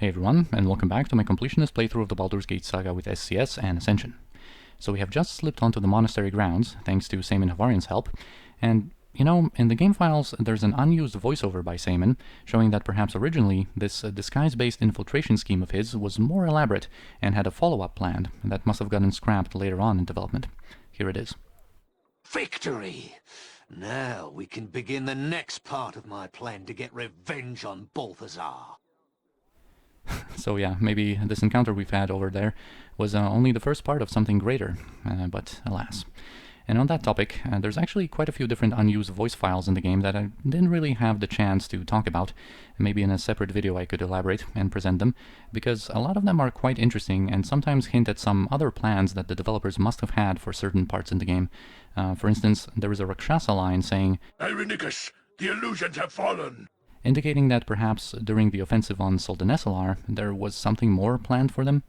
Hey everyone, and welcome back to my Completionist playthrough of the Baldur's Gate Saga with SCS and Ascension. So we have just slipped onto the Monastery grounds, thanks to Saman Havarian's help, and, you know, in the game files there's an unused voiceover by Saman, showing that perhaps originally this disguise-based infiltration scheme of his was more elaborate and had a follow-up planned that must have gotten scrapped later on in development. Here it is. Victory! Now we can begin the next part of my plan to get revenge on Balthazar. So yeah, maybe this encounter we've had over there was only the first part of something greater, but alas. And on that topic, there's actually quite a few different unused voice files in the game that I didn't really have the chance to talk about. Maybe in a separate video I could elaborate and present them, because a lot of them are quite interesting and sometimes hint at some other plans that the developers must have had for certain parts in the game. For instance, there is a Rakshasa line saying, Irenicus, the illusions have fallen! Indicating that perhaps during the offensive on Soldanesselar there was something more planned for them.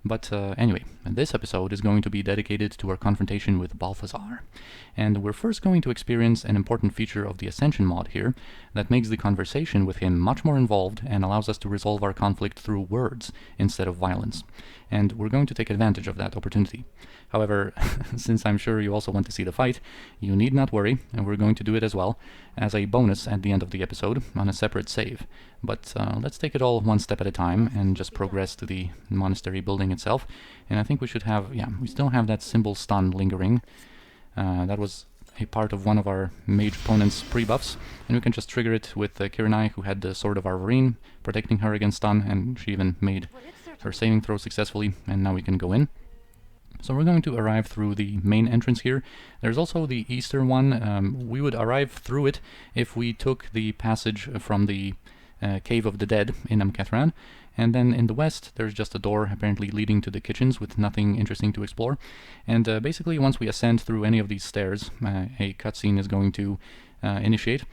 But anyway, this episode is going to be dedicated to our confrontation with Balthazar. And we're first going to experience an important feature of the Ascension mod here that makes the conversation with him much more involved and allows us to resolve our conflict through words instead of violence. And we're going to take advantage of that opportunity. However, since I'm sure you also want to see the fight, you need not worry, and we're going to do it as well, as a bonus at the end of the episode, on a separate save. But let's take it all one step at a time, and just progress to the monastery building itself. And I think we should have, we still have that symbol stun lingering. That was a part of one of our mage opponent's pre-buffs, and we can just trigger it with Kirinai, who had the Sword of Arvarine, protecting her against stun, and she even made her saving throw successfully, and now we can go in. So we're going to arrive through the main entrance here. There's also the eastern one. We would arrive through it if we took the passage from the Cave of the Dead in Amkethran. And then in the west, there's just a door apparently leading to the kitchens with nothing interesting to explore. And basically, once we ascend through any of these stairs, a cutscene is going to initiate,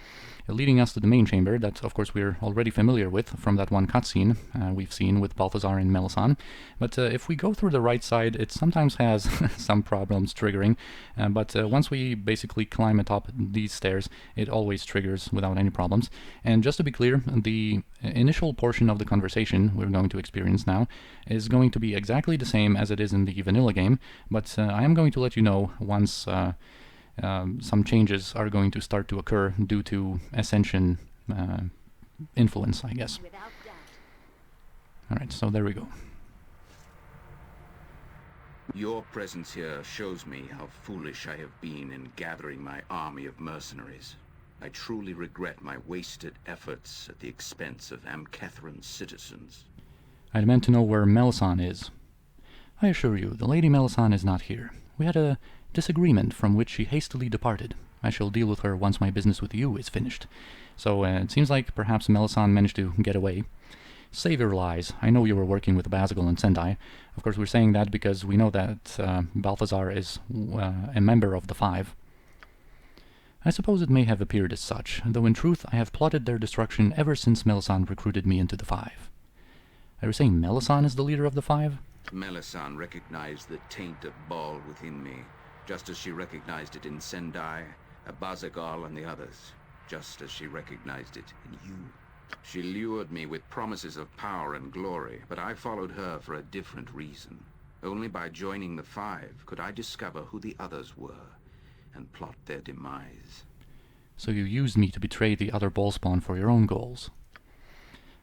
leading us to the main chamber that, of course, we're already familiar with from that one cutscene we've seen with Balthazar and Melisande. But if we go through the right side, it sometimes has some problems triggering. But once we basically climb atop these stairs, it always triggers without any problems. And just to be clear, the initial portion of the conversation we're going to experience now is going to be exactly the same as it is in the vanilla game. But I am going to let you know once some changes are going to start to occur due to Ascension influence, I guess. Alright, so there we go. Your presence here shows me how foolish I have been in gathering my army of mercenaries. I truly regret my wasted efforts at the expense of Amkethran's citizens. I'd meant to know where Melisande is. I assure you, the Lady Melisande is not here. We had a disagreement from which she hastily departed. I shall deal with her once my business with you is finished. So it seems like perhaps Melisande managed to get away. Save your lies. I know you were working with Basgul and Sendai. Of course, we're saying that because we know that Balthazar is a member of the Five. I suppose it may have appeared as such, though in truth I have plotted their destruction ever since Melisande recruited me into the Five. Are you saying Melisande is the leader of the Five? Melisande recognized the taint of Bhaal within me, just as she recognized it in Sendai, Abazagal, and the others, just as she recognized it in you. She lured me with promises of power and glory, but I followed her for a different reason. Only by joining the Five could I discover who the others were, and plot their demise. So you used me to betray the other Bhaalspawn for your own goals.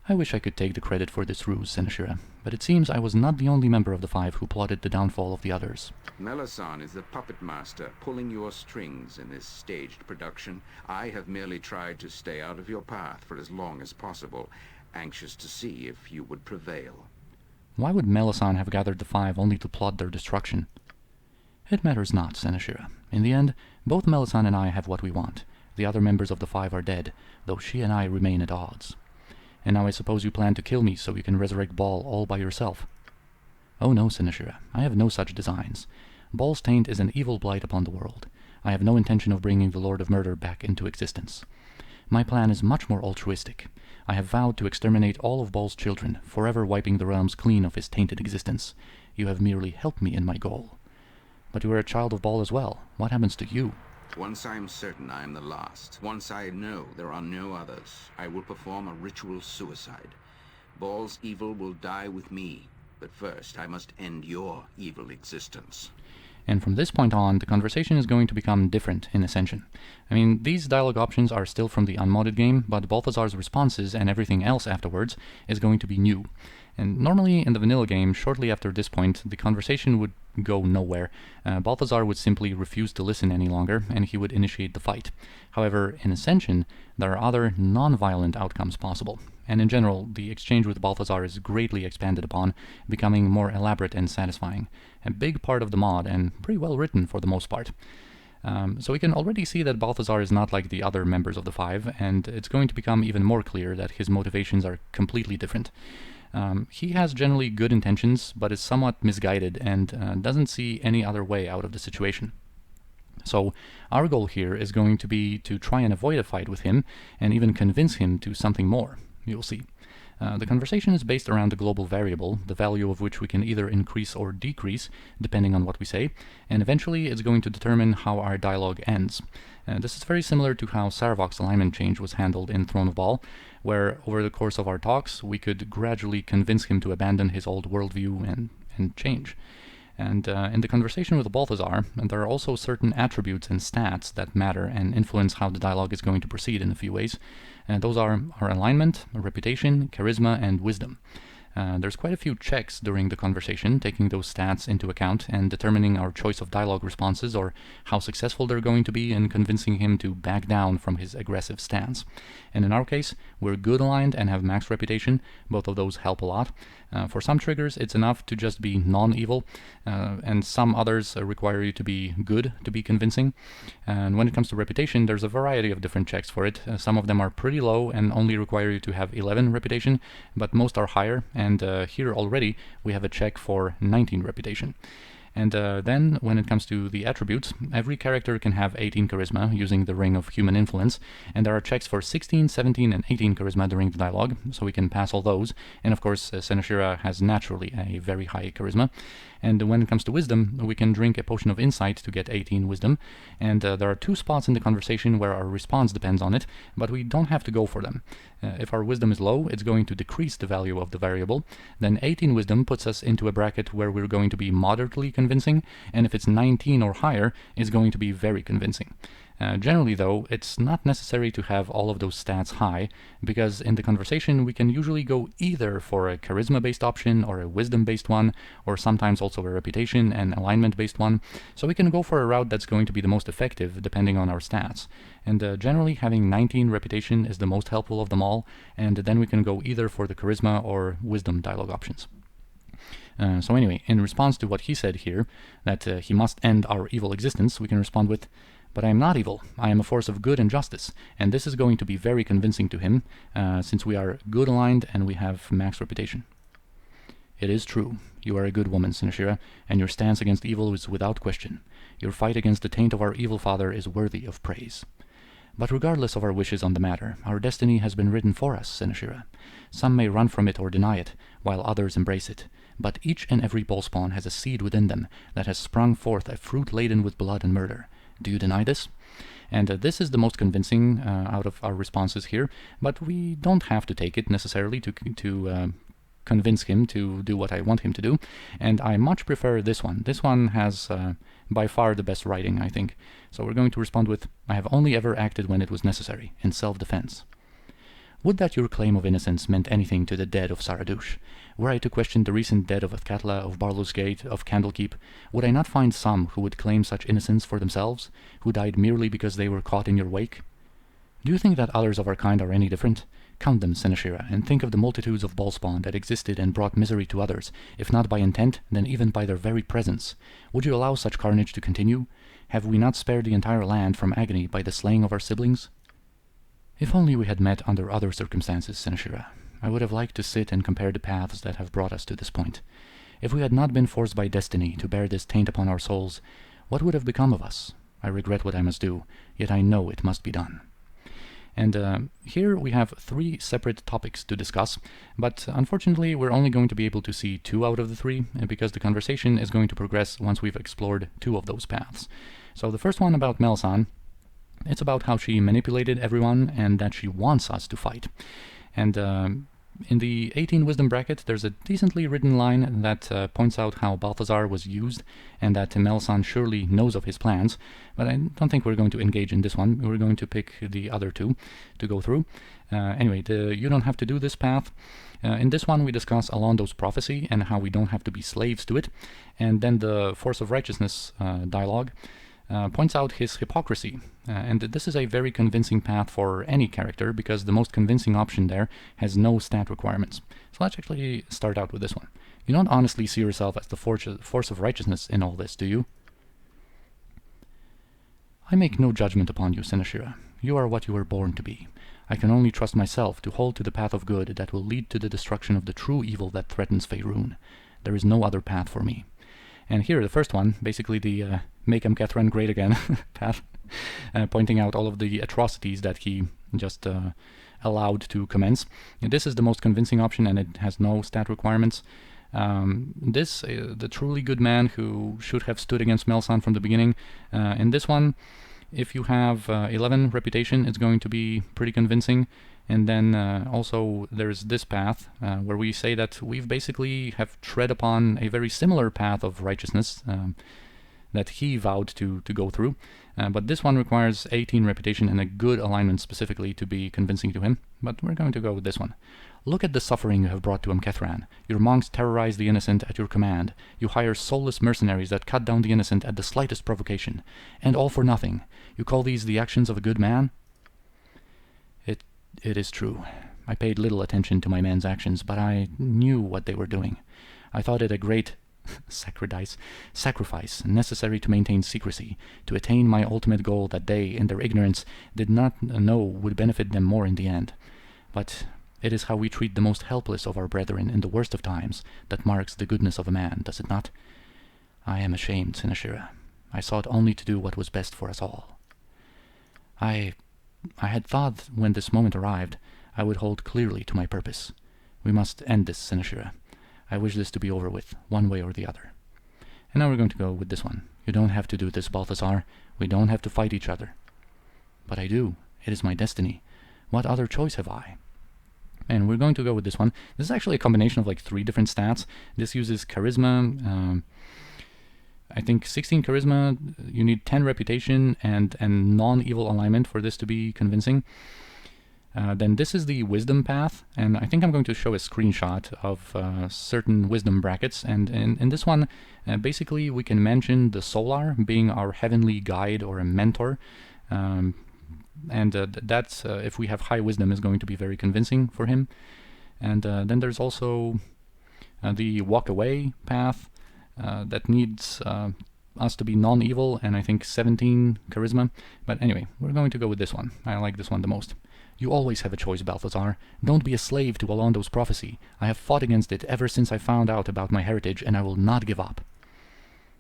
I wish I could take the credit for this ruse, Yaga-Shura, but it seems I was not the only member of the Five who plotted the downfall of the others. Melisande is the puppet master pulling your strings in this staged production. I have merely tried to stay out of your path for as long as possible, anxious to see if you would prevail. Why would Melisande have gathered the Five only to plot their destruction? It matters not, Yaga-Shura. In the end, both Melisande and I have what we want. The other members of the Five are dead, though she and I remain at odds. And now I suppose you plan to kill me so you can resurrect Bhaal all by yourself. Oh no, Yaga-Shura, I have no such designs. Bhaal's taint is an evil blight upon the world. I have no intention of bringing the Lord of Murder back into existence. My plan is much more altruistic. I have vowed to exterminate all of Bhaal's children, forever wiping the realms clean of his tainted existence. You have merely helped me in my goal. But you are a child of Bhaal as well. What happens to you? Once I am certain I am the last, once I know there are no others, I will perform a ritual suicide. Bhaal's evil will die with me, but first I must end your evil existence. And from this point on, the conversation is going to become different in Ascension. I mean, these dialogue options are still from the unmodded game, but Balthazar's responses and everything else afterwards is going to be new. And normally in the vanilla game, shortly after this point, the conversation would go nowhere. Balthazar would simply refuse to listen any longer, and he would initiate the fight. However, in Ascension, there are other non-violent outcomes possible. And in general, the exchange with Balthazar is greatly expanded upon, becoming more elaborate and satisfying. A big part of the mod, and pretty well written for the most part. So we can already see that Balthazar is not like the other members of the Five, and it's going to become even more clear that his motivations are completely different. He has generally good intentions, but is somewhat misguided and doesn't see any other way out of the situation. So our goal here is going to be to try and avoid a fight with him, and even convince him to something more. You'll see. The conversation is based around a global variable, the value of which we can either increase or decrease, depending on what we say, and eventually it's going to determine how our dialogue ends. This is very similar to how Saravok's alignment change was handled in Throne of Bhaal, where over the course of our talks we could gradually convince him to abandon his old worldview and change. And in the conversation with Balthazar, there are also certain attributes and stats that matter and influence how the dialogue is going to proceed in a few ways. And those are our alignment, reputation, charisma, and wisdom. There's quite a few checks during the conversation, taking those stats into account and determining our choice of dialogue responses or how successful they're going to be in convincing him to back down from his aggressive stance. And in our case, we're good aligned and have max reputation. Both of those help a lot. For some triggers, it's enough to just be non-evil, and some others require you to be good to be convincing. And when it comes to reputation, there's a variety of different checks for it. Some of them are pretty low and only require you to have 11 reputation, but most are higher, and here already we have a check for 19 reputation. And then, when it comes to the attributes, every character can have 18 charisma using the Ring of Human Influence, and there are checks for 16, 17, and 18 charisma during the dialogue, so we can pass all those. And of course, Seneshira has naturally a very high charisma. And when it comes to wisdom, we can drink a potion of insight to get 18 wisdom, and there are 2 spots in the conversation where our response depends on it, but we don't have to go for them. If our wisdom is low, it's going to decrease the value of the variable. Then 18 wisdom puts us into a bracket where we're going to be moderately convincing, and if it's 19 or higher, it's going to be very convincing. Generally though, it's not necessary to have all of those stats high, because in the conversation we can usually go either for a charisma-based option or a wisdom-based one, or sometimes also a reputation and alignment-based one, so we can go for a route that's going to be the most effective depending on our stats. And generally having 19 reputation is the most helpful of them all, and then we can go either for the charisma or wisdom dialogue options. So anyway, in response to what he said here, that he must end our evil existence, we can respond with, "But I am not evil. I am a force of good and justice," and this is going to be very convincing to him, since we are good aligned and we have max reputation. "It is true. You are a good woman, Seneshira, and your stance against evil is without question. Your fight against the taint of our evil father is worthy of praise. But regardless of our wishes on the matter, our destiny has been written for us, Seneshira. Some may run from it or deny it, while others embrace it. But each and every ballspawn has a seed within them that has sprung forth a fruit laden with blood and murder. Do you deny this?" And this is the most convincing out of our responses here, but we don't have to take it necessarily to convince him to do what I want him to do, and I much prefer this one. This one has by far the best writing, I think. So we're going to respond with, "I have only ever acted when it was necessary, in self-defense." "Would that your claim of innocence meant anything to the dead of Saradush? Were I to question the recent dead of Athkatla, of Barlow's Gate, of Candlekeep, would I not find some who would claim such innocence for themselves, who died merely because they were caught in your wake? Do you think that others of our kind are any different? Count them, Seneshira, and think of the multitudes of ballspawn that existed and brought misery to others, if not by intent, then even by their very presence. Would you allow such carnage to continue? Have we not spared the entire land from agony by the slaying of our siblings? If only we had met under other circumstances, Seneshira. I would have liked to sit and compare the paths that have brought us to this point. If we had not been forced by destiny to bear this taint upon our souls, what would have become of us? I regret what I must do, yet I know it must be done." And here we have 3 separate topics to discuss, but unfortunately we're only going to be able to see 2 out of the 3, because the conversation is going to progress once we've explored 2 of those paths. So the first one about Melsan, it's about how she manipulated everyone and that she wants us to fight. And In the 18 wisdom bracket, there's a decently written line that points out how Balthazar was used and that Melisande surely knows of his plans, but I don't think we're going to engage in this one. We're going to pick the other two to go through. Anyway, you don't have to do this path. In this one, we discuss Alondo's prophecy and how we don't have to be slaves to it, and then the Force of Righteousness dialogue points out his hypocrisy, and this is a very convincing path for any character because the most convincing option there has no stat requirements. So let's actually start out with this one. You don't honestly see yourself as the force of righteousness in all this, do you? I make no judgment upon you, Sinashira. You are what you were born to be. I can only trust myself to hold to the path of good that will lead to the destruction of the true evil that threatens Faerun. There is no other path for me. And here, the first one, basically the Make Catherine Great Again path, pointing out all of the atrocities that he just allowed to commence. And this is the most convincing option, and it has no stat requirements. The truly good man who should have stood against Melisande from the beginning. In this one, if you have 11 reputation, it's going to be pretty convincing. And then also there's this path where we say that we've basically have tread upon a very similar path of righteousness that he vowed to go through. But this one requires 18 reputation and a good alignment specifically to be convincing to him. But we're going to go with this one. Look at the suffering you have brought to Umkethran. Your monks terrorize the innocent at your command. You hire soulless mercenaries that cut down the innocent at the slightest provocation. And all for nothing. You call these the actions of a good man? It is true. I paid little attention to my men's actions, but I knew what they were doing. I thought it a great sacrifice necessary to maintain secrecy, to attain my ultimate goal that they, in their ignorance, did not know would benefit them more in the end. But it is how we treat the most helpless of our brethren in the worst of times that marks the goodness of a man, does it not? I am ashamed, Sinashira. I sought only to do what was best for us all. I had thought when this moment arrived, I would hold clearly to my purpose. We must end this, Sinashira. I wish this to be over with, one way or the other. And now we're going to go with this one. You don't have to do this, Balthazar. We don't have to fight each other. But I do. It is my destiny. What other choice have I? And we're going to go with this one. This is actually a combination of like 3 different stats. This uses charisma, I think 16 charisma, you need 10 reputation and non-evil alignment for this to be convincing. Then this is the wisdom path, and I think I'm going to show a screenshot of certain wisdom brackets. And in this one, basically we can mention the Solar being our heavenly guide or a mentor. That's, if we have high wisdom, is going to be very convincing for him. And then there's also the walk away path. That needs us to be non-evil, and I think 17 charisma. But anyway, we're going to go with this one. I like this one the most. You always have a choice, Balthazar. Don't be a slave to Alondo's prophecy. I have fought against it ever since I found out about my heritage, and I will not give up.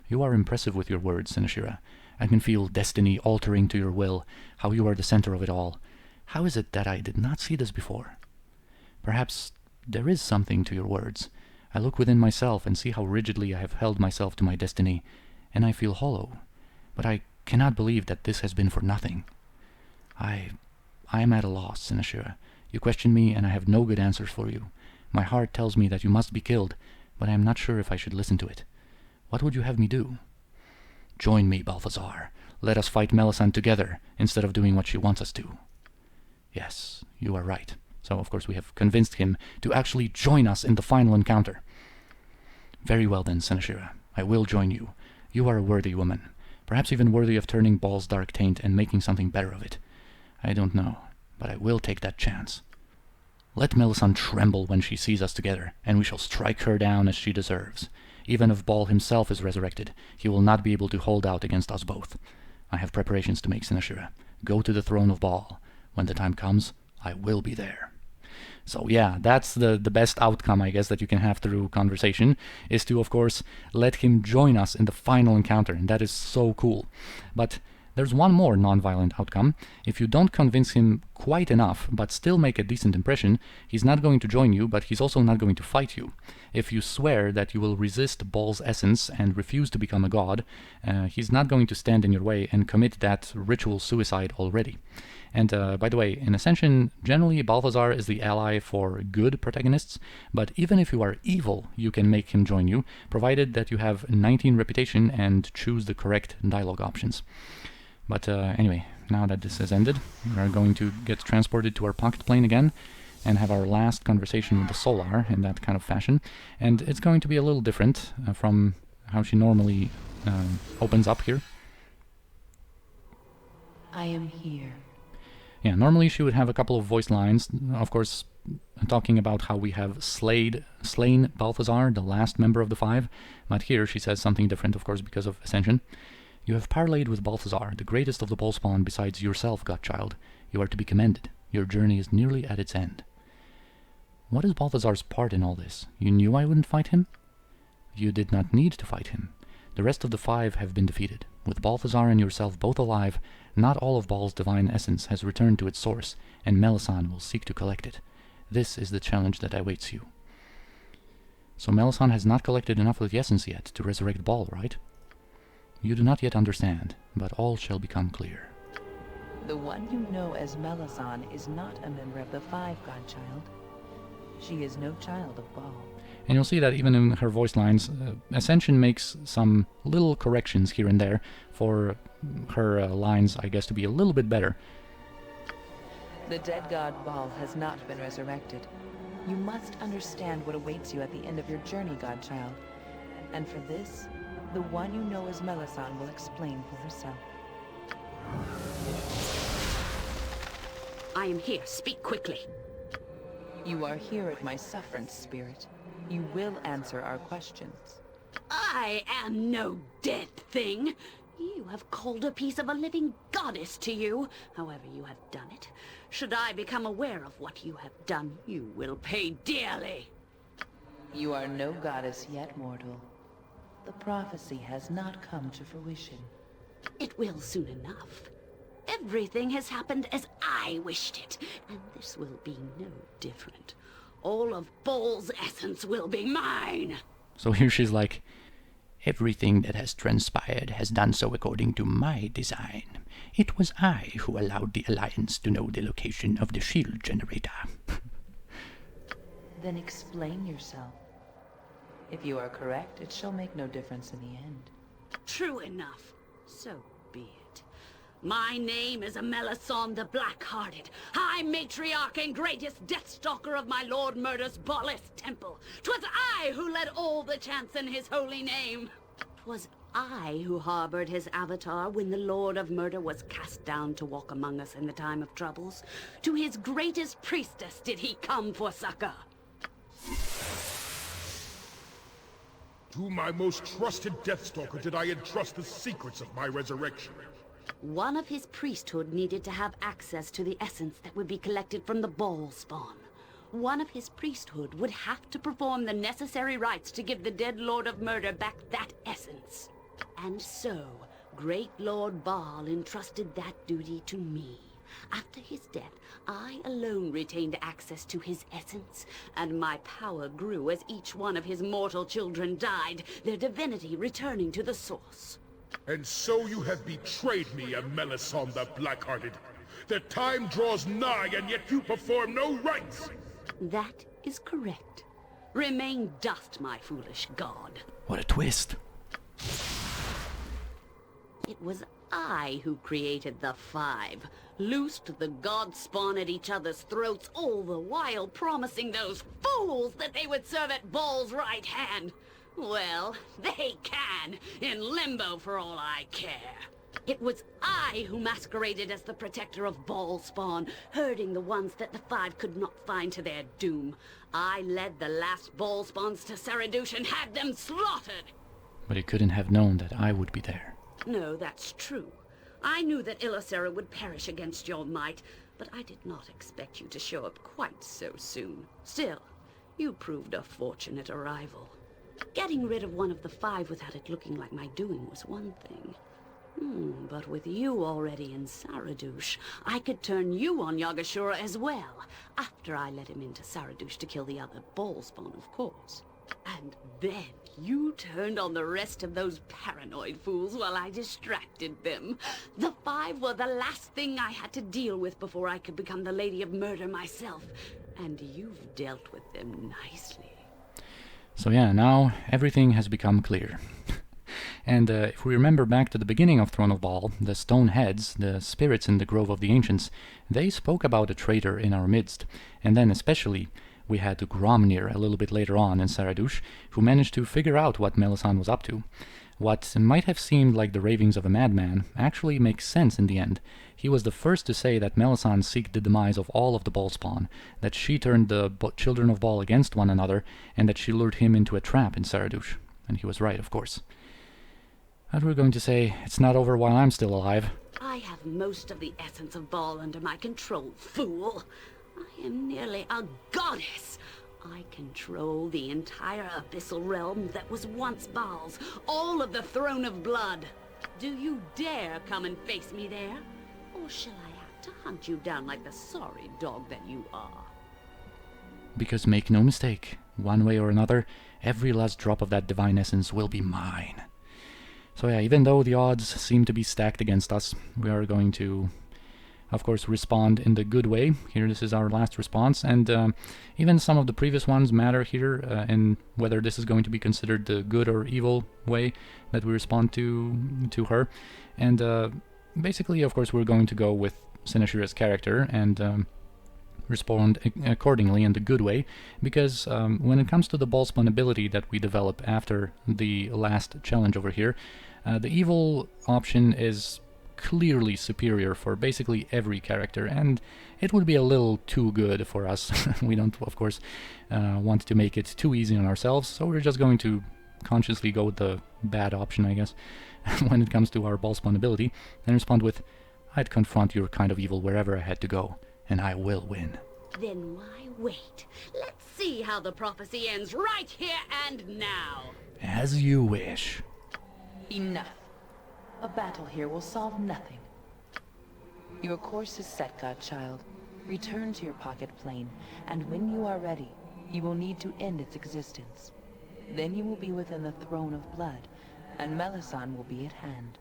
You are impressive with your words, Sinashira. I can feel destiny altering to your will, how you are the center of it all. How is it that I did not see this before? Perhaps there is something to your words. I look within myself and see how rigidly I have held myself to my destiny, and I feel hollow. But I cannot believe that this has been for nothing. I am at a loss, Sinashira. You question me, and I have no good answers for you. My heart tells me that you must be killed, but I am not sure if I should listen to it. What would you have me do? Join me, Balthazar. Let us fight Melisande together, instead of doing what she wants us to. Yes, you are right. So, of course, we have convinced him to actually join us in the final encounter. Very well then, Sinashira. I will join you. You are a worthy woman. Perhaps even worthy of turning Bhaal's dark taint and making something better of it. I don't know, but I will take that chance. Let Melisande tremble when she sees us together, and we shall strike her down as she deserves. Even if Bhaal himself is resurrected, he will not be able to hold out against us both. I have preparations to make, Sinashira. Go to the Throne of Bhaal. When the time comes, I will be there. So yeah, that's the best outcome, I guess, that you can have through conversation, is to, of course, let him join us in the final encounter, and that is so cool. But there's one more non-violent outcome. If you don't convince him quite enough, but still make a decent impression, he's not going to join you, but he's also not going to fight you. If you swear that you will resist Bhaal's essence and refuse to become a god, he's not going to stand in your way and commit that ritual suicide already. And by the way, in Ascension, generally Balthazar is the ally for good protagonists, but even if you are evil, you can make him join you, provided that you have 19 reputation and choose the correct dialogue options. But anyway, now that this has ended, we are going to get transported to our pocket plane again and have our last conversation with the Solar in that kind of fashion. And it's going to be a little different from how she normally opens up here. I am here. Yeah, normally she would have a couple of voice lines, of course, talking about how we have slain Balthazar, the last member of the five, but here she says something different, of course, because of Ascension. You have parleyed with Balthazar, the greatest of the Bhaalspawn besides yourself, godchild. You are to be commended. Your journey is nearly at its end. What is Balthazar's part in all this? You knew I wouldn't fight him? You did not need to fight him. The rest of the five have been defeated. With Balthazar and yourself both alive, not all of Bhaal's divine essence has returned to its source, and Melisande will seek to collect it. This is the challenge that awaits you. So Melisande has not collected enough of the essence yet to resurrect Bhaal, right? You do not yet understand, but all shall become clear. The one you know as Melisande is not a member of the Five, godchild. She is no child of Bhaal. And you'll see that even in her voice lines, Ascension makes some little corrections here and there for her lines, I guess, to be a little bit better. The dead god Bhaal has not been resurrected. You must understand what awaits you at the end of your journey, godchild. And for this, the one you know as Melisande will explain for herself. I am here. Speak quickly. You are here at my sufferance, spirit. You will answer our questions. I am no dead thing. You have called a piece of a living goddess to you. However you have done it. Should I become aware of what you have done, you will pay dearly. You are no goddess yet, mortal. The prophecy has not come to fruition. It will soon enough. Everything has happened as I wished it, and this will be no different. All of Bhaal's essence will be mine. So here she's like, everything that has transpired has done so according to my design. It was I who allowed the Alliance to know the location of the shield generator. Then explain yourself. If you are correct, it shall make no difference in the end. True enough. So be it. My name is Melisande the Black-Hearted, High Matriarch and greatest Deathstalker of my Lord Murder's Bhaalist temple. 'Twas I who led all the chants in his holy name. 'Twas I who harbored his avatar when the Lord of Murder was cast down to walk among us in the time of troubles. To his greatest priestess did he come for succor. To my most trusted Deathstalker did I entrust the secrets of my resurrection. One of his priesthood needed to have access to the essence that would be collected from the Bhaalspawn. One of his priesthood would have to perform the necessary rites to give the dead Lord of Murder back that essence. And so, Great Lord Bhaal entrusted that duty to me. After his death, I alone retained access to his essence, and my power grew as each one of his mortal children died, their divinity returning to the source. And so you have betrayed me, Melisande the Black-Hearted. The time draws nigh, and yet you perform no rites! That is correct. Remain dust, my foolish god. What a twist. It was I who created the Five, loosed the god spawn at each other's throats, all the while promising those fools that they would serve at Bhaal's right hand. Well, they can, in limbo for all I care. It was I who masqueraded as the protector of Bhaalspawn, herding the ones that the Five could not find to their doom. I led the last Bhaalspawns to Seredush and had them slaughtered. But he couldn't have known that I would be there. No, that's true. I knew that Ilisera would perish against your might, but I did not expect you to show up quite so soon. Still, you proved a fortunate arrival. Getting rid of one of the Five without it looking like my doing was one thing. But with you already in Saradush, I could turn you on Yaga-Shura as well, after I let him into Saradush to kill the other ball-spawn, of course. And then you turned on the rest of those paranoid fools while I distracted them. The 5 were the last thing I had to deal with before I could become the Lady of Murder myself. And you've dealt with them nicely. So yeah, now everything has become clear. And if we remember back to the beginning of Throne of Bhaal, the stone heads, the spirits in the Grove of the Ancients, they spoke about a traitor in our midst. And then especially, we had Gromnir a little bit later on in Saradush, who managed to figure out what Melisande was up to. What might have seemed like the ravings of a madman actually makes sense in the end. He was the first to say that Melisande seeked the demise of all of the Ballspawn, that she turned the children of Bhaal against one another, and that she lured him into a trap in Saradush. And he was right, of course. But we're going to say, it's not over while I'm still alive. I have most of the essence of Bhaal under my control, fool. I am nearly a goddess. I control the entire abyssal realm that was once Bhaal's, all of the Throne of Blood. Do you dare come and face me there? Or shall I have to hunt you down like the sorry dog that you are? Because make no mistake, one way or another, every last drop of that divine essence will be mine. So yeah, even though the odds seem to be stacked against us, we are going to, of course, respond in the good way. Here, this is our last response, and even some of the previous ones matter here, in whether this is going to be considered the good or evil way that we respond to her. And basically, of course, we're going to go with Seneshira's character and respond accordingly in the good way, because when it comes to the Ballspawn ability that we develop after the last challenge over here, the evil option is clearly superior for basically every character, and it would be a little too good for us. We don't, of course, want to make it too easy on ourselves, so we're just going to consciously go with the bad option, I guess, when it comes to our Ballspawn ability, and respond with, I'd confront your kind of evil wherever I had to go, and I will win. Then why wait? Let's see how the prophecy ends right here and now. As you wish. Enough. A battle here will solve nothing. Your course is set, godchild. Return to your pocket plane, and when you are ready, you will need to end its existence. Then you will be within the Throne of Blood, and Melisande will be at hand.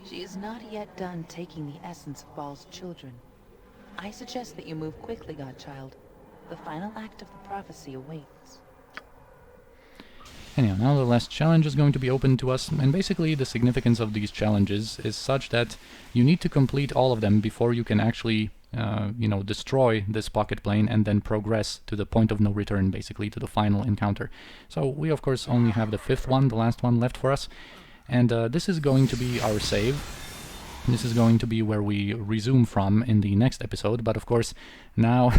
She is not yet done taking the essence of Bhaal's children. I suggest that you move quickly, godchild. The final act of the prophecy awaits. Anyhow, now the last challenge is going to be open to us, and basically the significance of these challenges is such that you need to complete all of them before you can actually, destroy this pocket plane and then progress to the point of no return, basically, to the final encounter. So we, of course, only have the 5th one, the last one left for us, and this is going to be our save. This is going to be where we resume from in the next episode, but of course now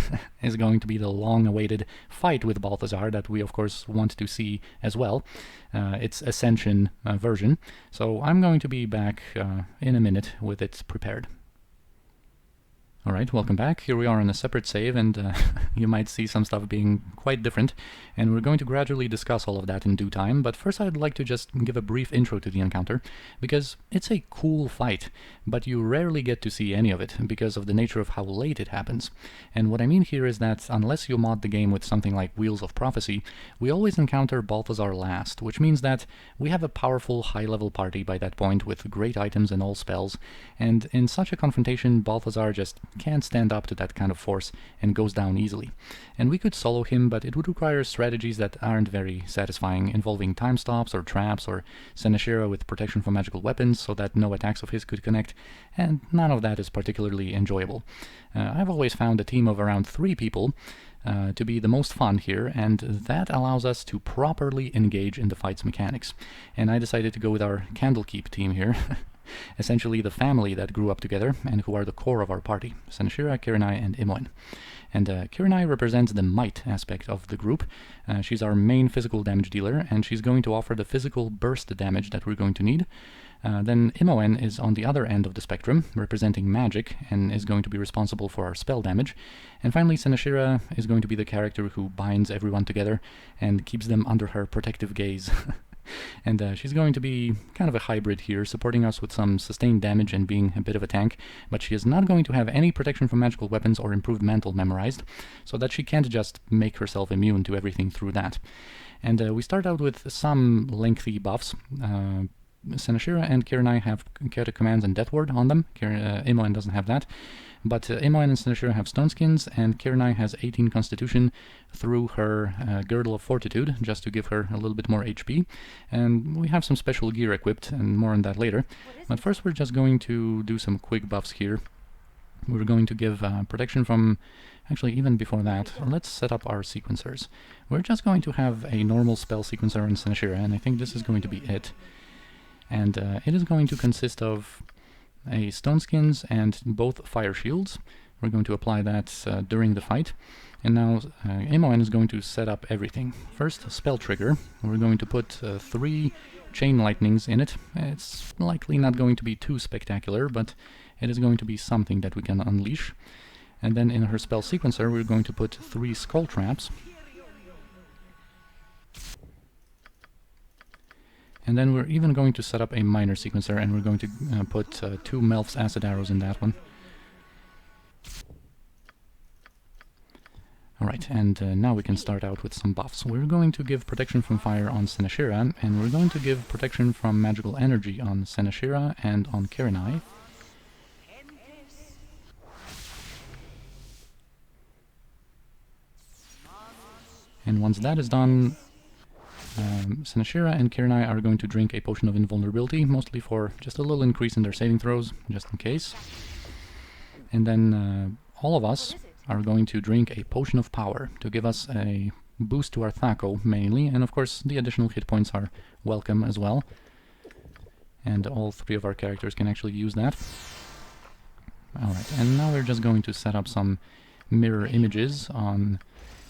is going to be the long-awaited fight with Balthazar that we of course want to see as well. It's Ascension version, so I'm going to be back in a minute with it prepared. Alright, welcome back. Here we are on a separate save, and you might see some stuff being quite different, and we're going to gradually discuss all of that in due time, but first I'd like to just give a brief intro to the encounter, because it's a cool fight, but you rarely get to see any of it, because of the nature of how late it happens. And what I mean here is that, unless you mod the game with something like Wheels of Prophecy, we always encounter Balthazar last, which means that we have a powerful high-level party by that point with great items and all spells, and in such a confrontation Balthazar just can't stand up to that kind of force and goes down easily. And we could solo him, but it would require strategies that aren't very satisfying, involving time stops or traps, or Seneshira with protection from magical weapons so that no attacks of his could connect, and none of that is particularly enjoyable. I've always found a team of around 3 people to be the most fun here, and that allows us to properly engage in the fight's mechanics. And I decided to go with our Candlekeep team here. Essentially the family that grew up together and who are the core of our party, Seneshira, Kirinai, and Imoen. And Kirinai represents the might aspect of the group. She's our main physical damage dealer, and she's going to offer the physical burst damage that we're going to need. Then Imoen is on the other end of the spectrum, representing magic, and is going to be responsible for our spell damage. And finally, Seneshira is going to be the character who binds everyone together and keeps them under her protective gaze. And she's going to be kind of a hybrid here, supporting us with some sustained damage and being a bit of a tank, but she is not going to have any protection from magical weapons or improved mantle memorized, so that she can't just make herself immune to everything through that. And we start out with some lengthy buffs. Senashira and Kirinai have chaotic commands and death ward on them. Imoen doesn't have that. But Imoen and Senashira have stone skins, and Kirinai has 18 constitution through her girdle of fortitude, just to give her a little bit more HP. And we have some special gear equipped, and more on that later. But first we're just going to do some quick buffs here. We're going to give protection from... Actually, even before that, let's set up our sequencers. We're just going to have a normal spell sequencer on Senashira, and I think this is going to be it. And it is going to consist of a stone skins and both fire shields. We're going to apply that during the fight. And now Imoen is going to set up everything. First, spell trigger. We're going to put 3 chain lightnings in it. It's likely not going to be too spectacular, but it is going to be something that we can unleash. And then in her spell sequencer, we're going to put 3 skull traps. And then we're even going to set up a minor sequencer, and we're going to put 2 Melf's acid arrows in that one. Alright, and now we can start out with some buffs. We're going to give protection from fire on Senashira, and we're going to give protection from magical energy on Senashira and on Kirinai. And once that is done, Senashira and Kirinai are going to drink a potion of invulnerability, mostly for just a little increase in their saving throws, just in case. And then all of us are going to drink a potion of power to give us a boost to our Thaco, mainly, and of course the additional hit points are welcome as well. And all 3 of our characters can actually use that. Alright, and now we're just going to set up some mirror images on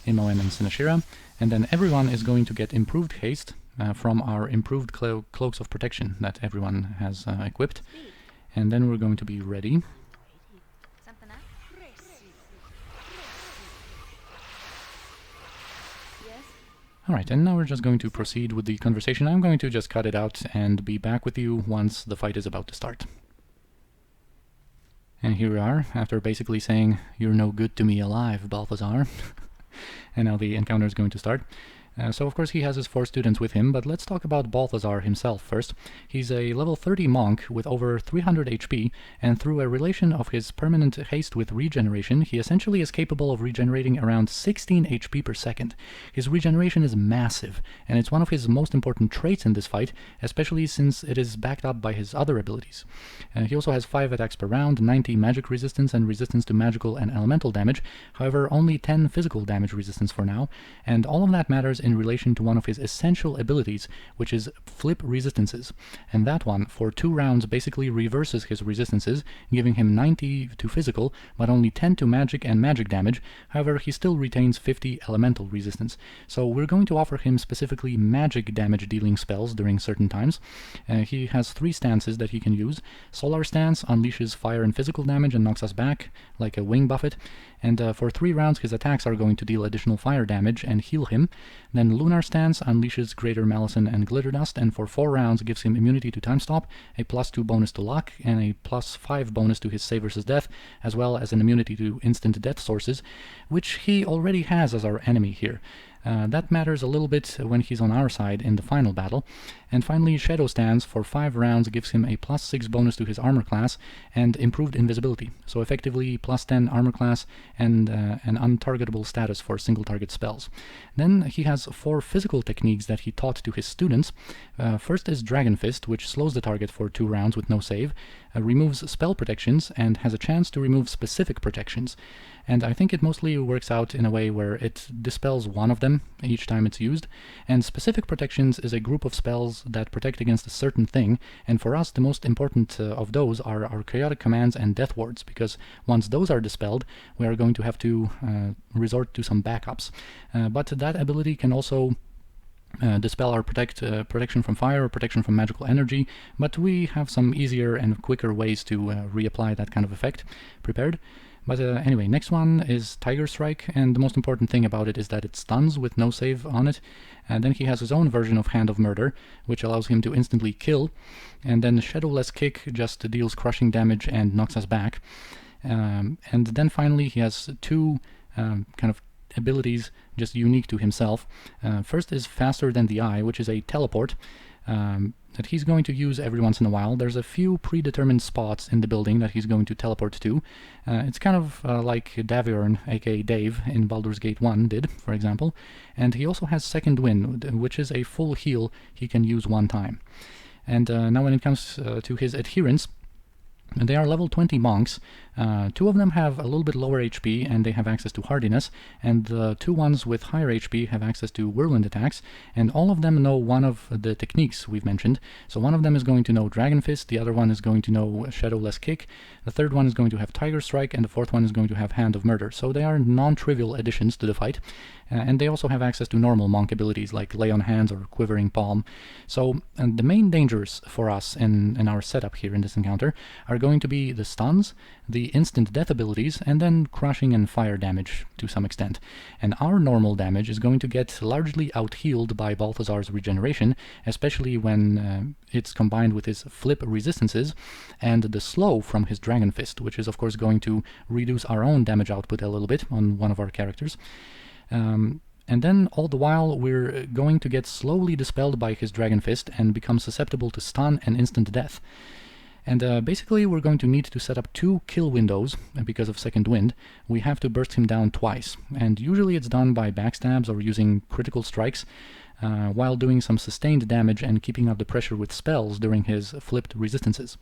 Imoen and Senashira, and then everyone is going to get improved haste from our improved cloaks of protection that everyone has equipped. And then we're going to be ready. Alright, and now we're just going to proceed with the conversation. I'm going to just cut it out and be back with you once the fight is about to start. And here we are, after basically saying, "You're no good to me alive, Balthazar." And now the encounter is going to start. So of course he has his 4 students with him, but let's talk about Balthazar himself first. He's a level 30 monk with over 300 HP, and through a relation of his permanent haste with regeneration, he essentially is capable of regenerating around 16 HP per second. His regeneration is massive, and it's one of his most important traits in this fight, especially since it is backed up by his other abilities. He also has 5 attacks per round, 90 magic resistance and resistance to magical and elemental damage, however only 10 physical damage resistance for now, and all of that matters in relation to one of his essential abilities, which is flip resistances. And that one, for 2 rounds, basically reverses his resistances, giving him 90 to physical, but only 10 to magic and magic damage. However, he still retains 50 elemental resistance. So we're going to offer him specifically magic damage dealing spells during certain times. He has 3 stances that he can use. Solar Stance unleashes fire and physical damage and knocks us back, like a wing buffet. And for 3 rounds his attacks are going to deal additional fire damage and heal him. Then Lunar Stance unleashes Greater Malison and Glitter Dust, and for 4 rounds gives him immunity to Time Stop, a +2 bonus to luck, and a +5 bonus to his save versus death, as well as an immunity to instant death sources, which he already has as our enemy here. That matters a little bit when he's on our side in the final battle. And finally, Shadow Stance for 5 rounds gives him a +6 bonus to his armor class and improved invisibility. So effectively +10 armor class and an untargetable status for single target spells. Then he has 4 physical techniques that he taught to his students. First is Dragon Fist, which slows the target for 2 rounds with no save, removes spell protections, and has a chance to remove specific protections. And I think it mostly works out in a way where it dispels one of them each time it's used. And specific protections is a group of spells that protect against a certain thing, and for us the most important of those are our chaotic commands and death wards, because once those are dispelled we are going to have to resort to some backups. But that ability can also dispel our protection from fire or protection from magical energy, but we have some easier and quicker ways to reapply that kind of effect prepared. But anyway, next one is Tiger Strike, and the most important thing about it is that it stuns with no save on it. And then he has his own version of Hand of Murder, which allows him to instantly kill. And then Shadowless Kick just deals crushing damage and knocks us back. And then finally he has two kind of abilities just unique to himself. First is Faster Than the Eye, which is a teleport that he's going to use every once in a while. There's a few predetermined spots in the building that he's going to teleport to. It's kind of like Daviorn, aka Dave, in Baldur's Gate 1 did, for example. And he also has Second Wind, which is a full heal he can use one time. And now when it comes to his adherents, they are level 20 monks. Two of them have a little bit lower HP and they have access to hardiness, and the two ones with higher HP have access to whirlwind attacks, and all of them know one of the techniques we've mentioned. So one of them is going to know Dragon Fist, the other one is going to know Shadowless Kick, the third one is going to have Tiger Strike, and the fourth one is going to have Hand of Murder. So they are non-trivial additions to the fight. And they also have access to normal monk abilities like Lay on Hands or Quivering Palm. So the main dangers for us in our setup here in this encounter are going to be the stuns, the instant death abilities, and then crushing and fire damage to some extent. And our normal damage is going to get largely out-healed by Balthazar's regeneration, especially when it's combined with his flip resistances and the slow from his Dragon Fist, which is of course going to reduce our own damage output a little bit on one of our characters. And then all the while we're going to get slowly dispelled by his Dragon Fist and become susceptible to stun and instant death. And basically we're going to need to set up 2 kill windows because of Second Wind. We have to burst him down twice, and usually it's done by backstabs or using critical strikes, while doing some sustained damage and keeping up the pressure with spells during his flipped resistances.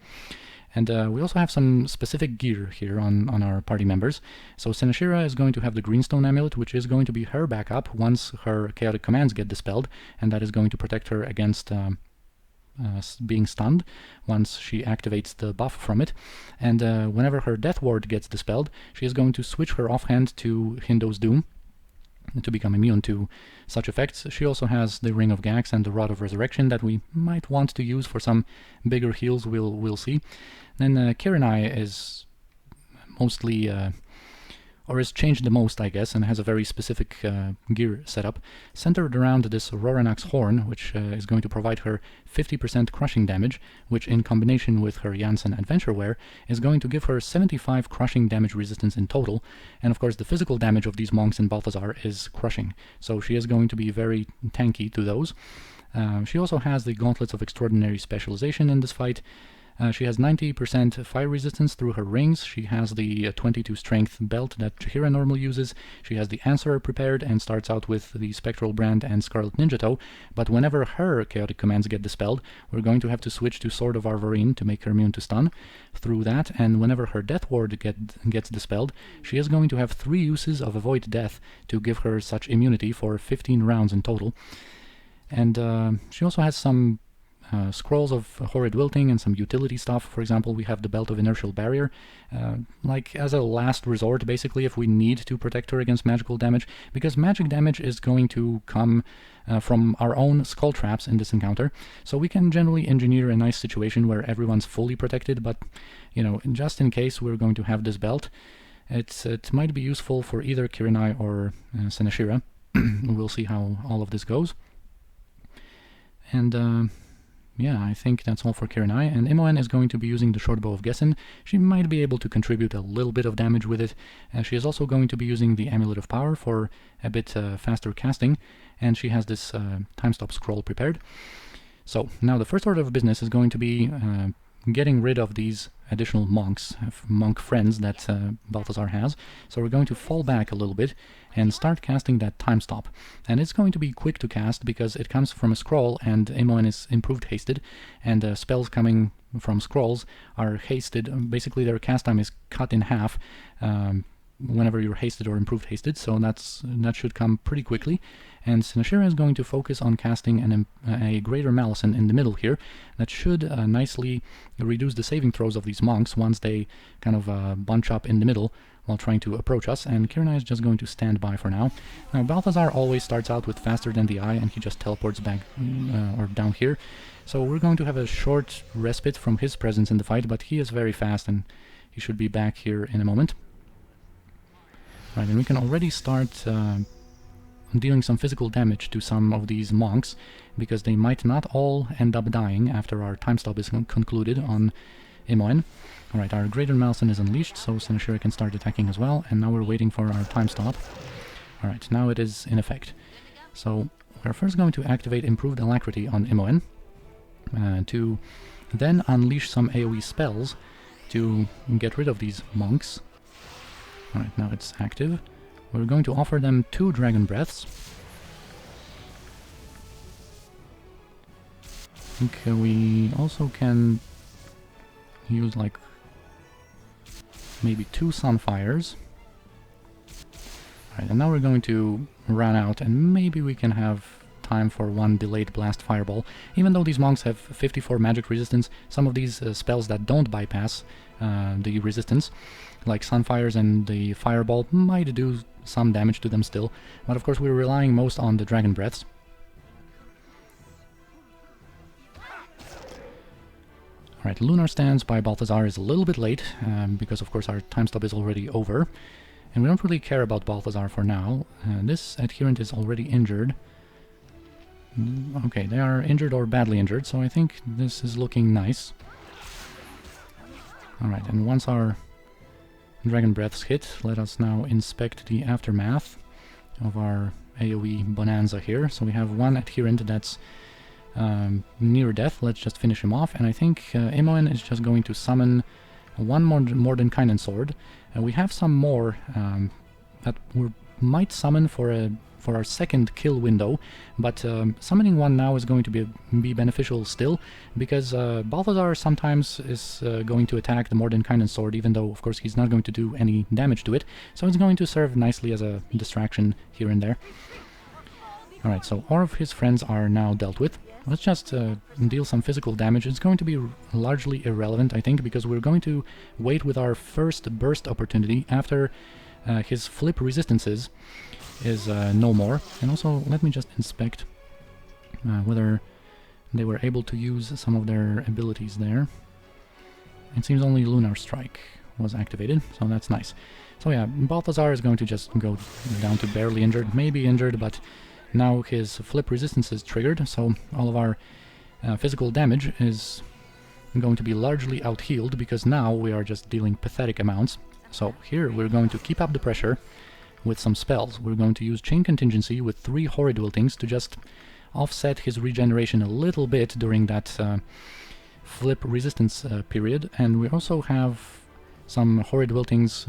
And we also have some specific gear here on our party members. So Senashira is going to have the Greenstone Amulet, which is going to be her backup once her chaotic commands get dispelled, and that is going to protect her against being stunned once she activates the buff from it. And whenever her Death Ward gets dispelled, she is going to switch her offhand to Hindo's Doom to become immune to such effects. She also has the Ring of Gax and the Rod of Resurrection that we might want to use for some bigger heals, we'll see. Then Kirinai is mostly, or is changed the most, I guess, and has a very specific gear setup, centered around this Roranax Horn, which is going to provide her 50% crushing damage, which in combination with her Janssen Adventure Wear is going to give her 75 crushing damage resistance in total, and of course the physical damage of these monks in Balthazar is crushing, so she is going to be very tanky to those. She also has the Gauntlets of Extraordinary Specialization in this fight. She has 90% fire resistance through her rings. She has the 22 strength belt that Chihira normally uses. She has the Answerer prepared and starts out with the Spectral Brand and Scarlet Ninja Toe, but whenever her chaotic commands get dispelled, we're going to have to switch to Sword of Arvarine to make her immune to stun through that, and whenever her Death Ward gets dispelled, she is going to have 3 uses of Avoid Death to give her such immunity for 15 rounds in total. And she also has some scrolls of Horrid Wilting and some utility stuff. For example, we have the Belt of Inertial Barrier, like as a last resort, basically, if we need to protect her against magical damage, because magic damage is going to come from our own skull traps in this encounter, so we can generally engineer a nice situation where everyone's fully protected, but, you know, just in case we're going to have this belt, it might be useful for either Kirinai or Senashira. We'll see how all of this goes. And yeah, I think that's all for Kirinai, and Imoen is going to be using the Shortbow of Gessen. She might be able to contribute a little bit of damage with it. She is also going to be using the Amulet of Power for a bit faster casting, and she has this Time Stop scroll prepared. So, now the first order of business is going to be getting rid of these additional monks, monk friends that Balthazar has. So we're going to fall back a little bit and start casting that Time Stop. And it's going to be quick to cast because it comes from a scroll, and Imoen is improved hasted, and spells coming from scrolls are hasted. Basically their cast time is cut in half whenever you're hasted or improved hasted, so that should come pretty quickly. And Senashira is going to focus on casting a Greater Malison in the middle here. That should nicely reduce the saving throws of these monks once they kind of bunch up in the middle while trying to approach us, and Kirinai is just going to stand by for now. Now, Balthazar always starts out with Faster Than the Eye, and he just teleports back or down here. So we're going to have a short respite from his presence in the fight, but he is very fast, and he should be back here in a moment. Right, and we can already start dealing some physical damage to some of these monks, because they might not all end up dying after our time stop is concluded on Imoen. Alright, our Greater Malison is unleashed, so Senashira can start attacking as well, and now we're waiting for our time stop. Alright, now it is in effect. So, we're first going to activate Improved Alacrity on Imoen, to then unleash some AoE spells to get rid of these monks. Alright, now it's active. We're going to offer them 2 Dragon Breaths. I think we also can use like maybe 2 Sunfires. Alright, and now we're going to run out, and maybe we can have time for 1 Delayed Blast Fireball. Even though these monks have 54 magic resistance, some of these spells that don't bypass the resistance, like Sunfires and the Fireball, might do some damage to them still. But of course we're relying most on the Dragon Breaths. Alright, Lunar Stance by Balthazar is a little bit late, because of course our time stop is already over. And we don't really care about Balthazar for now. This adherent is already injured. Okay, they are injured or badly injured, so I think this is looking nice. Alright, and once our Dragon Breaths hit, let us now inspect the aftermath of our AoE bonanza here. So we have 1 adherent that's near death. Let's just finish him off, and I think Imoen is just going to summon 1 more Mordenkainen sword. We have some more that we might summon for our second kill window, but summoning 1 now is going to be beneficial still, because Balthazar sometimes is going to attack the Mordenkainen sword, even though of course he's not going to do any damage to it, so it's going to serve nicely as a distraction here and there. Alright, so all of his friends are now dealt with. Let's just deal some physical damage. It's going to be largely irrelevant, I think, because we're going to wait with our first burst opportunity after his flip resistances is no more. And also, let me just inspect whether they were able to use some of their abilities there. It seems only Lunar Strike was activated, so that's nice. So yeah, Balthazar is going to just go down to barely injured, maybe injured, but now his flip resistance is triggered, so all of our physical damage is going to be largely out-healed, because now we are just dealing pathetic amounts. So here we're going to keep up the pressure with some spells. We're going to use Chain Contingency with 3 Horrid Wiltings to just offset his regeneration a little bit during that flip resistance period, and we also have some Horrid Wiltings.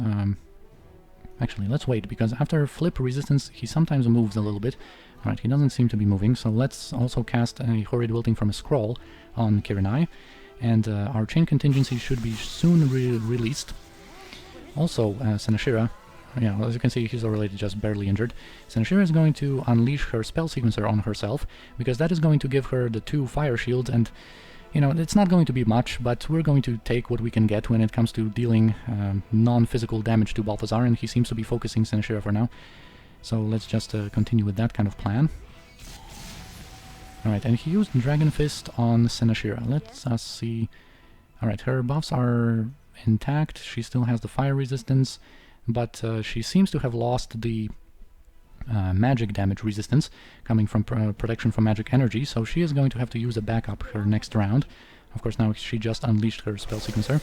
Actually, let's wait, because after flip resistance he sometimes moves a little bit. Alright, he doesn't seem to be moving, so let's also cast a Horrid Wilting from a scroll on Kirinai, and our Chain Contingency should be soon released. Also, Senashira, yeah, as you can see, he's already just barely injured. Senashira is going to unleash her spell sequencer on herself, because that is going to give her the 2 fire shields, and you know, it's not going to be much, but we're going to take what we can get when it comes to dealing non-physical damage to Balthazar, and he seems to be focusing Senashira for now. So let's just continue with that kind of plan. Alright, and he used Dragon Fist on Senashira. Let's see. Alright, her buffs are intact. She still has the fire resistance, but she seems to have lost the magic damage resistance coming from protection from magic energy, so she is going to have to use a backup her next round. Of course, now she just unleashed her spell sequencer.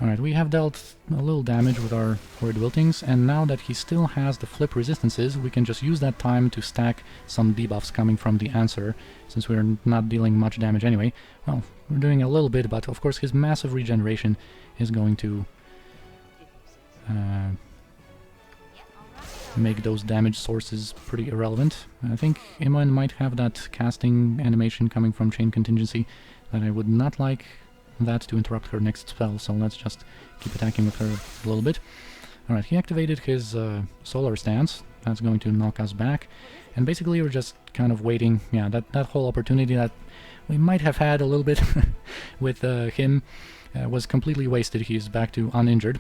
Alright, we have dealt a little damage with our Horrid Wiltings, and now that he still has the flip resistances, we can just use that time to stack some debuffs coming from the answer, since we're not dealing much damage anyway. Well, we're doing a little bit, but of course his massive regeneration is going to make those damage sources pretty irrelevant. I think Imoen might have that casting animation coming from Chain Contingency that I would not like that to interrupt her next spell, so let's just keep attacking with her a little bit. Alright, he activated his Solar Stance. That's going to knock us back, and basically we're just kind of waiting. Yeah, that whole opportunity that we might have had a little bit with him was completely wasted. He's back to uninjured,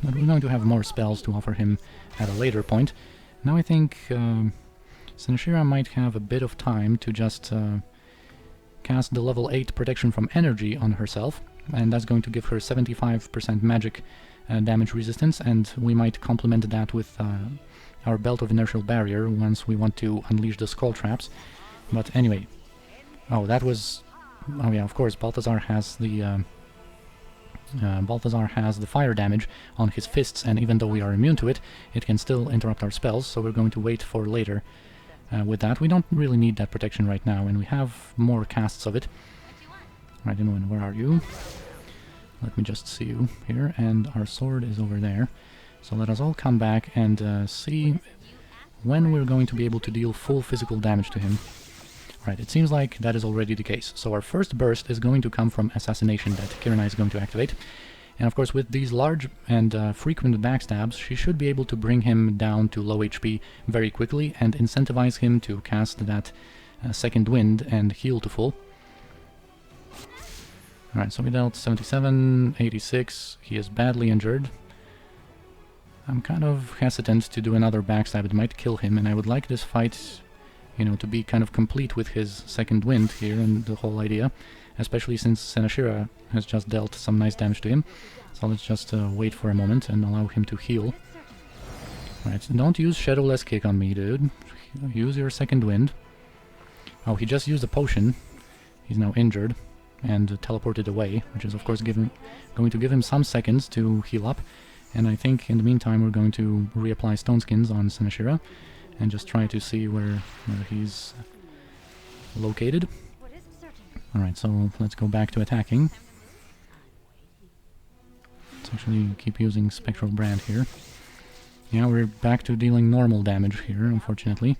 but we're going to have more spells to offer him at a later point. Now I think Senashira might have a bit of time to just cast the level 8 protection from energy on herself, and that's going to give her 75% magic damage resistance, and we might complement that with our Belt of Inertial Barrier once we want to unleash the Skull Traps. But anyway, oh, that was... oh yeah, of course, Balthazar has the fire damage on his fists, and even though we are immune to it, it can still interrupt our spells, so we're going to wait for later with that. We don't really need that protection right now, and we have more casts of it. Right, Imoen, where are you? Let me just see you here, and our sword is over there. So let us all come back and see when we're going to be able to deal full physical damage to him. Right, it seems like that is already the case. So our first burst is going to come from Assassination that Kirina is going to activate. And of course with these large and frequent backstabs, she should be able to bring him down to low HP very quickly and incentivize him to cast that second wind and heal to full. Alright, so we dealt 77, 86, he is badly injured. I'm kind of hesitant to do another backstab, it might kill him, and I would like this fight, you know, to be kind of complete with his second wind here and the whole idea, especially since Senashira has just dealt some nice damage to him. So let's just wait for a moment and allow him to heal. Right, don't use Shadowless Kick on me, dude. Use your second wind. Oh, he just used a potion. He's now injured and teleported away, which is of course going to give him some seconds to heal up. And I think in the meantime we're going to reapply Stone Skins on Senashira and just try to see where he's located. Alright, so let's go back to attacking. Let's actually keep using Spectral Brand here. Yeah, we're back to dealing normal damage here, unfortunately.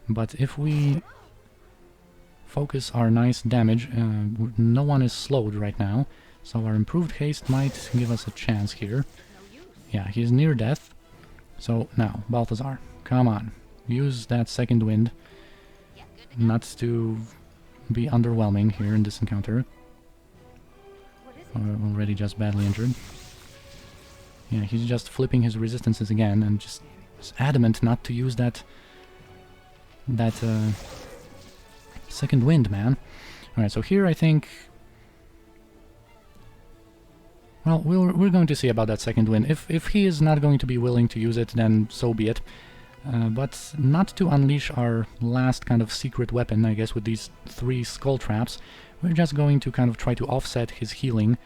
But if we focus our nice damage, no one is slowed right now, so our improved haste might give us a chance here. Yeah, he's near death. So now, Balthazar, come on. Use that second wind. Not to be underwhelming here in this encounter. Already just badly injured. Yeah, he's just flipping his resistances again and just adamant not to use that second wind, man. Alright, so here I think... well, we're going to see about that second wind. If he is not going to be willing to use it, then so be it. But not to unleash our last kind of secret weapon, I guess, with these 3 skull traps. We're just going to kind of try to offset his healing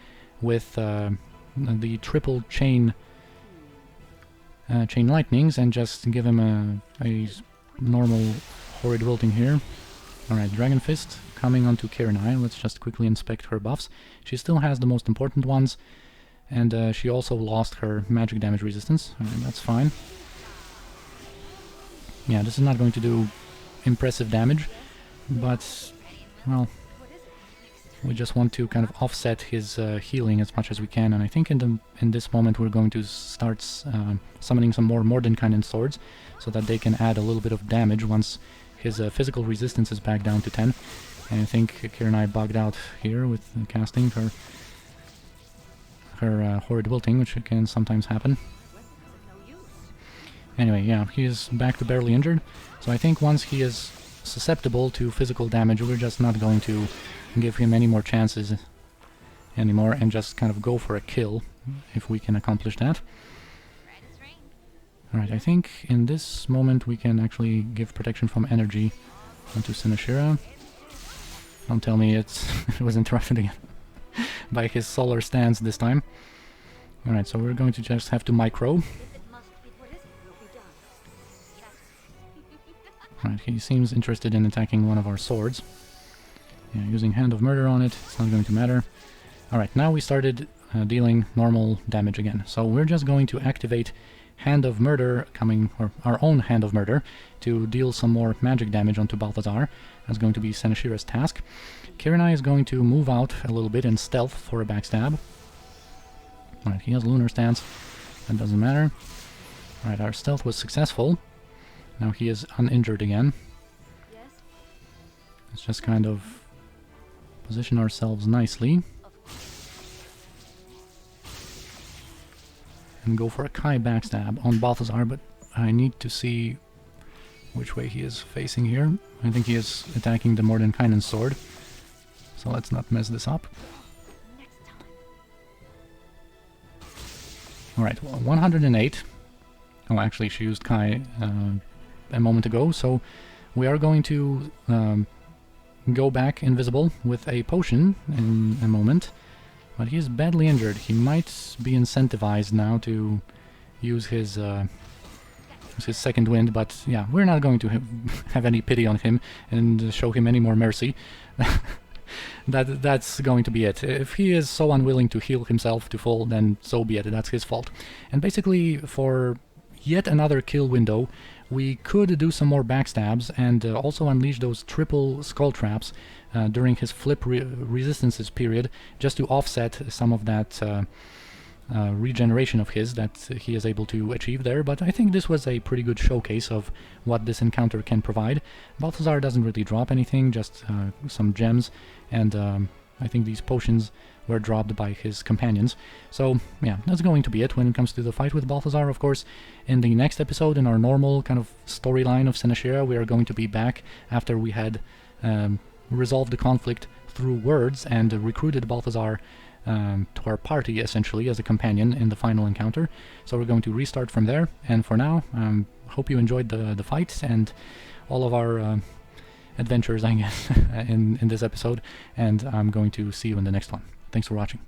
with the triple chain lightnings and just give him a normal horrid wilting here. Alright, Dragon Fist coming onto Kirina. Let's just quickly inspect her buffs. She still has the most important ones, and she also lost her magic damage resistance. That's fine. Yeah, this is not going to do impressive damage, but, well, we just want to kind of offset his healing as much as we can, and I think in this moment we're going to start summoning some more Mordenkainen swords, so that they can add a little bit of damage once his physical resistance is back down to 10. And I think Kirina bugged out here with casting her horrid wilting, which can sometimes happen. Anyway, yeah, he is back to barely injured, so I think once he is susceptible to physical damage, we're just not going to give him any more chances anymore and just kind of go for a kill, if we can accomplish that. Alright, I think in this moment we can actually give protection from energy onto Senashira. Don't tell me it was interrupted again by his solar stance this time. Alright, so we're going to just have to micro. Right, he seems interested in attacking one of our swords. Yeah, using Hand of Murder on it, it's not going to matter. Alright, now we started dealing normal damage again. So we're just going to activate Hand of Murder, or our own Hand of Murder, to deal some more magic damage onto Balthazar. That's going to be Senashira's task. Kirina is going to move out a little bit in stealth for a backstab. Alright, he has Lunar Stance. That doesn't matter. Alright, our stealth was successful. Now he is uninjured again. Let's just kind of position ourselves nicely. And go for a Kai backstab on Balthazar, but I need to see which way he is facing here. I think he is attacking the Mordenkainen sword. So let's not mess this up. Alright, 108. Oh, actually, she used Kai a moment ago, so we are going to go back invisible with a potion in a moment. But he is badly injured. He might be incentivized now to use his second wind, but yeah, we're not going to have any pity on him and show him any more mercy. That's going to be it. If he is so unwilling to heal himself to full, then so be it. That's his fault. And basically, for yet another kill window, we could do some more backstabs and also unleash those triple skull traps during his flip resistances period, just to offset some of that regeneration of his that he is able to achieve there. But I think this was a pretty good showcase of what this encounter can provide. Balthazar doesn't really drop anything, just some gems, and I think these potions were dropped by his companions. So yeah, that's going to be it when it comes to the fight with Balthazar. Of course, in the next episode, in our normal kind of storyline of Seneshira, we are going to be back after we had resolved the conflict through words and recruited Balthazar to our party, essentially, as a companion in the final encounter. So we're going to restart from there, and for now, hope you enjoyed the fight and all of our adventures, I guess, in this episode, and I'm going to see you in the next one. Thanks for watching.